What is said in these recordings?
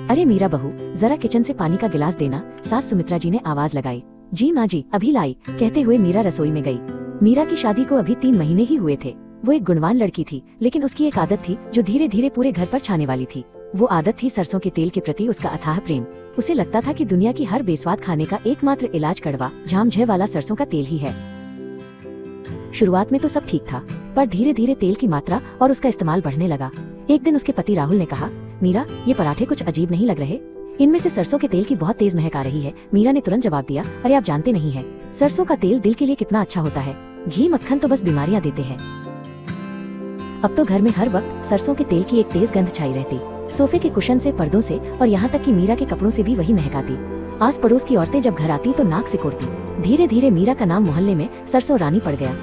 अरे मीरा बहू, जरा किचन से पानी का गिलास देना, सास सुमित्रा जी ने आवाज लगाई। जी माँ जी, अभी लाई, कहते हुए मीरा रसोई में गई। मीरा की शादी को अभी 3 महीने ही हुए थे। वो एक गुणवान लड़की थी, लेकिन उसकी एक आदत थी जो धीरे धीरे पूरे घर पर छाने वाली थी। वो आदत थी सरसों के तेल के प्रति उसका अथाह प्रेम। उसे लगता था कि दुनिया की हर बेस्वाद खाने का एकमात्र इलाज कड़वा झामझे वाला सरसों का तेल ही है। शुरुआत में तो सब ठीक था, पर धीरे धीरे तेल की मात्रा और उसका इस्तेमाल बढ़ने लगा। एक दिन उसके पति राहुल ने कहा, मीरा, ये पराठे कुछ अजीब नहीं लग रहे? इनमें से सरसों के तेल की बहुत तेज महक आ रही है। मीरा ने तुरंत जवाब दिया, अरे आप जानते नहीं हैं, सरसों का तेल दिल के लिए कितना अच्छा होता है। घी मक्खन तो बस बीमारियां देते हैं। अब तो घर में हर वक्त सरसों के तेल की एक तेज गंध छाई रहती। सोफे के कुशन से, पर्दों से और यहाँ तक कि मीरा के कपड़ों से भी वही महक आती। आस पड़ोस की औरतें जब घर आती तो नाक सिकोड़ती। धीरे धीरे मीरा का नाम मोहल्ले में सरसों रानी पड़ गया।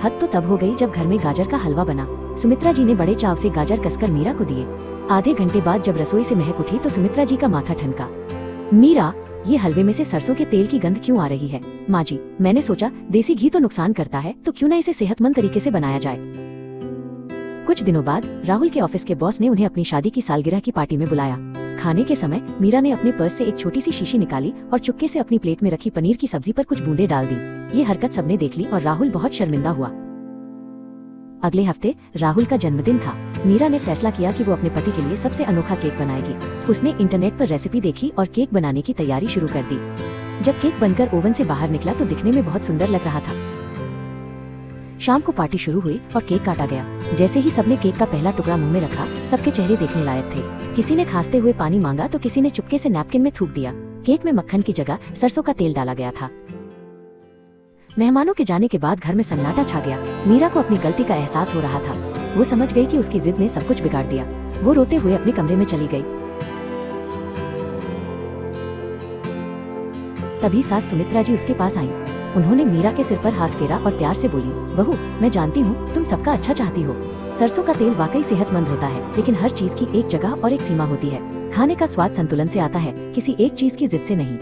हद तो तब हो गई जब घर में गाजर का हलवा बना। सुमित्रा जी ने बड़े चाव से गाजर कसकर मीरा को दिए। आधे घंटे बाद जब रसोई से महक उठी तो सुमित्रा जी का माथा ठनका। मीरा, ये हलवे में से सरसों के तेल की गंध क्यों आ रही है? माँ जी, मैंने सोचा देसी घी तो नुकसान करता है, तो क्यों न इसे सेहतमंद तरीके से बनाया जाए। कुछ दिनों बाद राहुल के ऑफिस के बॉस ने उन्हें अपनी शादी की सालगिरह की पार्टी में बुलाया। खाने के समय मीरा ने अपने पर्स से एक छोटी सी शीशी निकाली और चुपके से अपनी प्लेट में रखी पनीर की सब्जी पर कुछ बूंदे डाल दी। ये हरकत सबने देख ली और राहुल बहुत शर्मिंदा हुआ। अगले हफ्ते राहुल का जन्मदिन था। मीरा ने फैसला किया कि वो अपने पति के लिए सबसे अनोखा केक बनाएगी। उसने इंटरनेट पर रेसिपी देखी और केक बनाने की तैयारी शुरू कर दी। जब केक बनकर ओवन से बाहर निकला तो दिखने में बहुत सुंदर लग रहा था। शाम को पार्टी शुरू हुई और केक काटा गया। जैसे ही सबने केक का पहला टुकड़ा मुंह में रखा, सबके चेहरे देखने लायक थे। किसी ने खांसते हुए पानी मांगा तो किसी ने चुपके से नैपकिन में थूक दिया। केक में मक्खन की जगह सरसों का तेल डाला गया था। मेहमानों के जाने के बाद घर में सन्नाटा छा गया। मीरा को अपनी गलती का एहसास हो रहा था। वो समझ गई कि उसकी जिद ने सब कुछ बिगाड़ दिया। वो रोते हुए अपने कमरे में चली गई। तभी सास सुमित्रा जी उसके पास आईं। उन्होंने मीरा के सिर पर हाथ फेरा और प्यार से बोली, बहू, मैं जानती हूँ तुम सबका अच्छा चाहती हो। सरसों का तेल वाकई सेहतमंद होता है, लेकिन हर चीज की एक जगह और एक सीमा होती है। खाने का स्वाद संतुलन से आता है, किसी एक चीज की जिद से नहीं।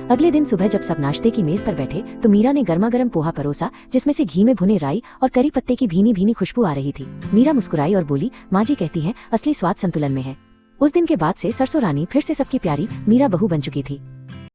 अगले दिन सुबह जब सब नाश्ते की मेज पर बैठे तो मीरा ने गर्मा गर्म पोहा परोसा, जिसमें से घी में भुने राई और करी पत्ते की भीनी भीनी खुशबू आ रही थी। मीरा मुस्कुराई और बोली, माँ जी कहती हैं असली स्वाद संतुलन में है। उस दिन के बाद से सरसों रानी फिर से सबकी प्यारी मीरा बहू बन चुकी थी।